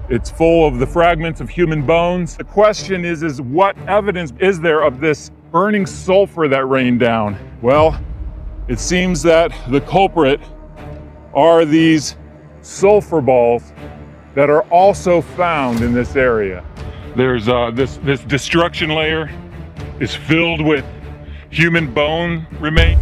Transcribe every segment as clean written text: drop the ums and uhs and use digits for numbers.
It's full of the fragments of human bones. The question is what evidence is there of this burning sulfur that rained down? Well, it seems that the culprit are these sulfur balls that are also found in this area. There's this destruction layer is filled with human bone remains.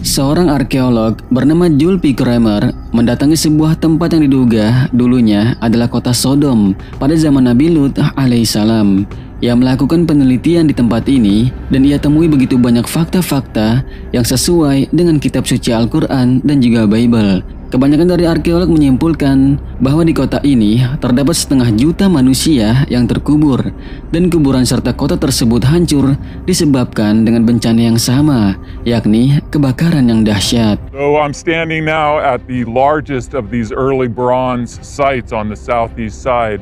Seorang arkeolog bernama Jules P. Kramer mendatangi sebuah tempat yang diduga dulunya adalah kota Sodom pada zaman Nabi Lut alaihissalam. Ia melakukan penelitian di tempat ini dan ia temui begitu banyak fakta-fakta yang sesuai dengan kitab suci Al-Quran dan juga Bible. Kebanyakan dari arkeolog menyimpulkan bahwa di kota ini terdapat 500 juta manusia yang terkubur dan kuburan serta kota tersebut hancur disebabkan dengan bencana yang sama, yakni kebakaran yang dahsyat. So I'm standing now at the largest of these early bronze sites on the southeast side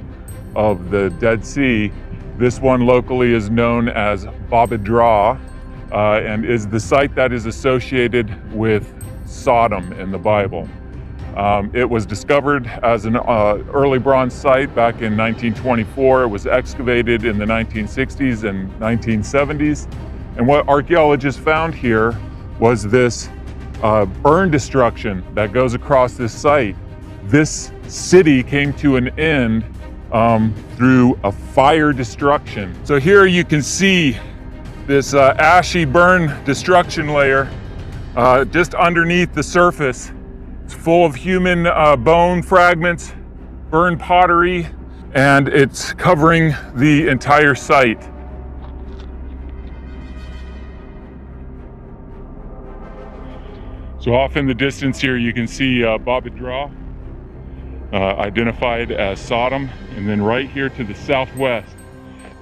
of the Dead Sea. This one locally is known as Bab edh-Dhra and is the site that is associated with Sodom in the Bible. It was discovered as an early bronze site back in 1924. It was excavated in the 1960s and 1970s. And what archaeologists found here was this burn destruction that goes across this site. This city came to an end through a fire destruction. So here you can see this ashy burn destruction layer just underneath the surface. It's full of human bone fragments, burned pottery, and it's covering the entire site. So off in the distance here you can see Bab edh-Dhra, identified as Sodom, and then right here to the southwest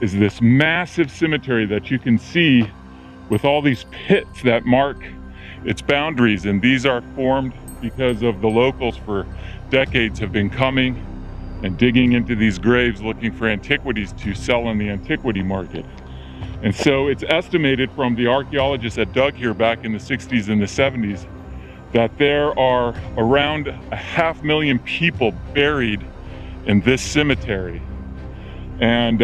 is this massive cemetery that you can see with all these pits that mark its boundaries, and these are formed because of the locals for decades have been coming and digging into these graves looking for antiquities to sell in the antiquity market. And so it's estimated from the archaeologists that dug here back in the 60s and the 70s that there are around 500,000 people buried in this cemetery. And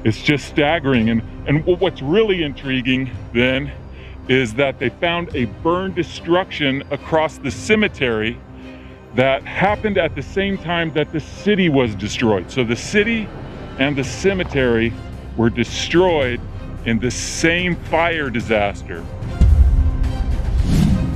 it's just staggering. And what's really intriguing then is that they found a burn destruction across the cemetery that happened at the same time that the city was destroyed. So the city and the cemetery were destroyed in the same fire disaster.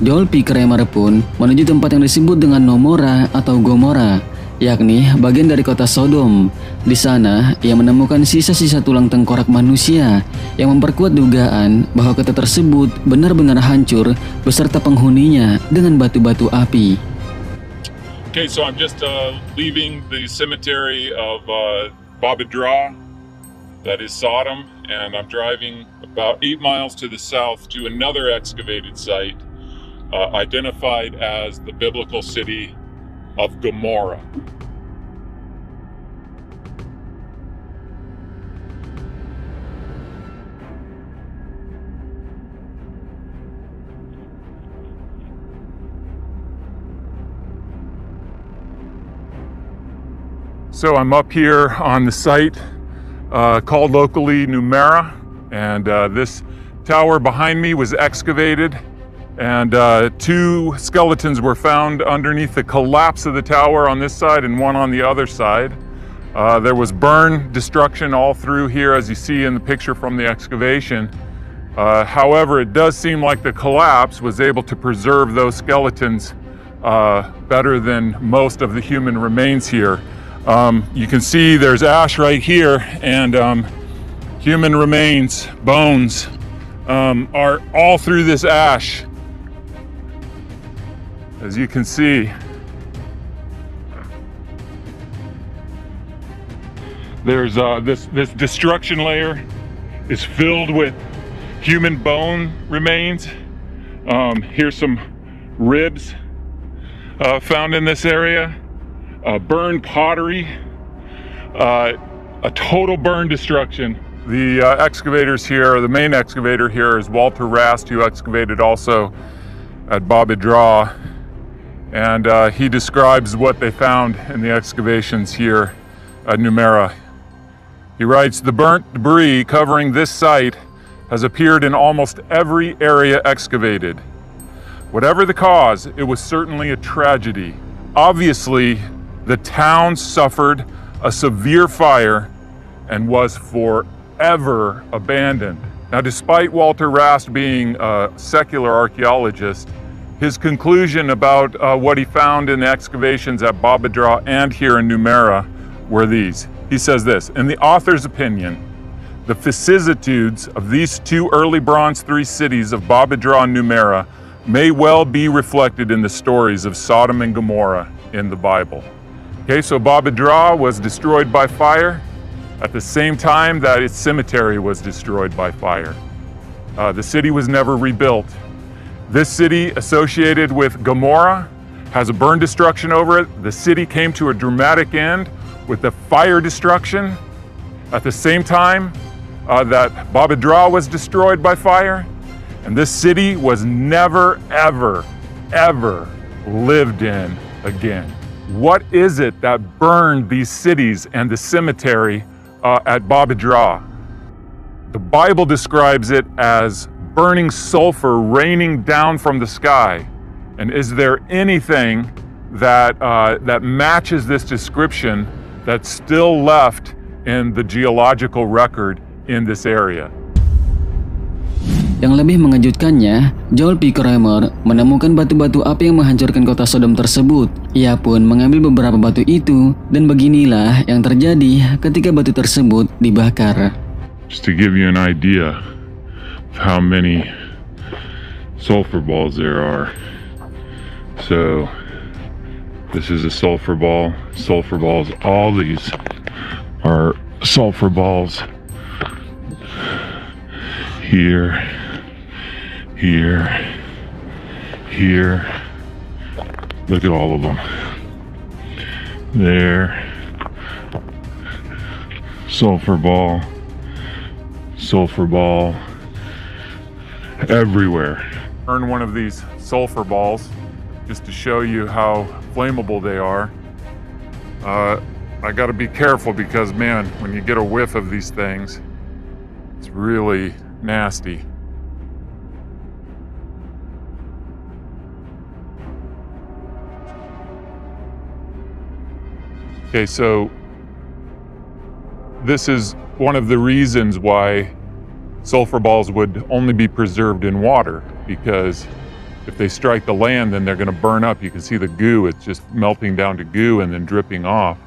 Joel P. Kramer pun menuju tempat yang disebut dengan Nomora atau Gomora, yakni bagian dari kota Sodom. Di sana, ia menemukan sisa-sisa tulang tengkorak manusia yang memperkuat dugaan bahwa kota tersebut benar-benar hancur beserta penghuninya dengan batu-batu api. Okay, so I'm just leaving the cemetery of Bab edh-Dhra, that is Sodom, and I'm driving about 8 miles to the south to another excavated site identified as the biblical city of Gomorrah. So I'm up here on the site called locally Numera, and this tower behind me was excavated, and 2 skeletons were found underneath the collapse of the tower on this side and one on the other side. There was burn destruction all through here, as you see in the picture from the excavation. However, it does seem like the collapse was able to preserve those skeletons better than most of the human remains here. You can see there's ash right here, and human remains, bones, are all through this ash, as you can see. There's this destruction layer is filled with human bone remains. Here's some ribs found in this area. Burned pottery, a total burn destruction. The excavators here, the main excavator here is Walter Rast, who excavated also at Bab edh-Dhra. And he describes what they found in the excavations here at Numera. He writes, "The burnt debris covering this site has appeared in almost every area excavated. Whatever the cause, it was certainly a tragedy. Obviously, the town suffered a severe fire and was forever abandoned." Now, despite Walter Rast being a secular archaeologist, his conclusion about what he found in the excavations at Babadra and here in Numera were these. He says this, "In the author's opinion, the vicissitudes of these two early Bronze III cities of Babadra and Numera may well be reflected in the stories of Sodom and Gomorrah in the Bible." Okay, so Babadra was destroyed by fire at the same time that its cemetery was destroyed by fire. The city was never rebuilt. This city associated with Gomorrah has a burn destruction over it. The city came to a dramatic end with the fire destruction at the same time that Babadra was destroyed by fire. And this city was never, ever, ever lived in again. What is it that burned these cities and the cemetery at Babadra? The Bible describes it as burning sulfur raining down from the sky. And is there anything that matches this description that's still left in the geological record in this area? Yang lebih mengejutkannya, Joel P. Kramer menemukan batu-batu api yang menghancurkan kota Sodom tersebut. Ia pun mengambil beberapa batu itu, dan beginilah yang terjadi ketika batu tersebut dibakar. Just to give you an idea of how many sulfur balls there are. So, this is a sulfur ball. Sulfur balls, all these are sulfur balls. Here. Here, here, look at all of them. There, sulfur ball, everywhere. Earn one of these sulfur balls just to show you how flammable they are. I gotta be careful because, man, when you get a whiff of these things, it's really nasty. Okay, so this is one of the reasons why sulfur balls would only be preserved in water, because if they strike the land, then they're going to burn up. You can see the goo, it's just melting down to goo and then dripping off.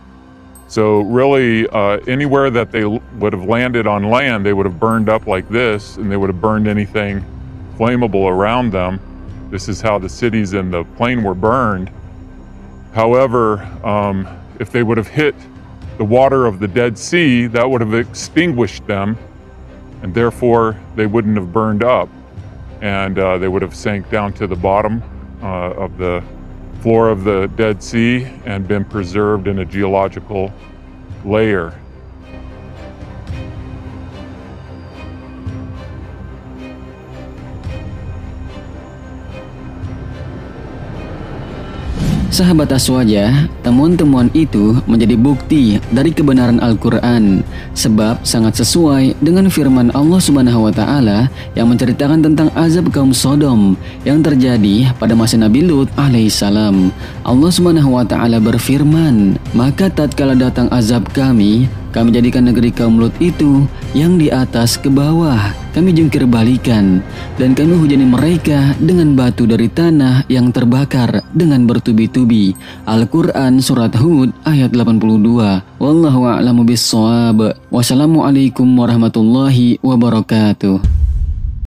So really, anywhere that they would have landed on land, they would have burned up like this, and they would have burned anything flammable around them. This is how the cities in the plain were burned. However, if they would have hit the water of the Dead Sea, that would have extinguished them, and therefore they wouldn't have burned up, and they would have sank down to the bottom of the floor of the Dead Sea and been preserved in a geological layer. Sahabat Aswaja, temuan-temuan itu menjadi bukti dari kebenaran Al-Quran, sebab sangat sesuai dengan firman Allah Subhanahu wa Ta'ala yang menceritakan tentang azab kaum Sodom yang terjadi pada masa Nabi Lut alaihissalam. Allah Subhanahu wa Ta'ala berfirman, "Maka tatkala datang azab kami jadikan negeri kaum Lut itu yang di atas ke bawah, kami jungkir balikan, dan kami hujani mereka dengan batu dari tanah yang terbakar dengan bertubi-tubi." Al-Quran Surat Hud ayat 82. Wallahu a'lamu bissawab. Wassalamualaikum warahmatullahi wabarakatuh.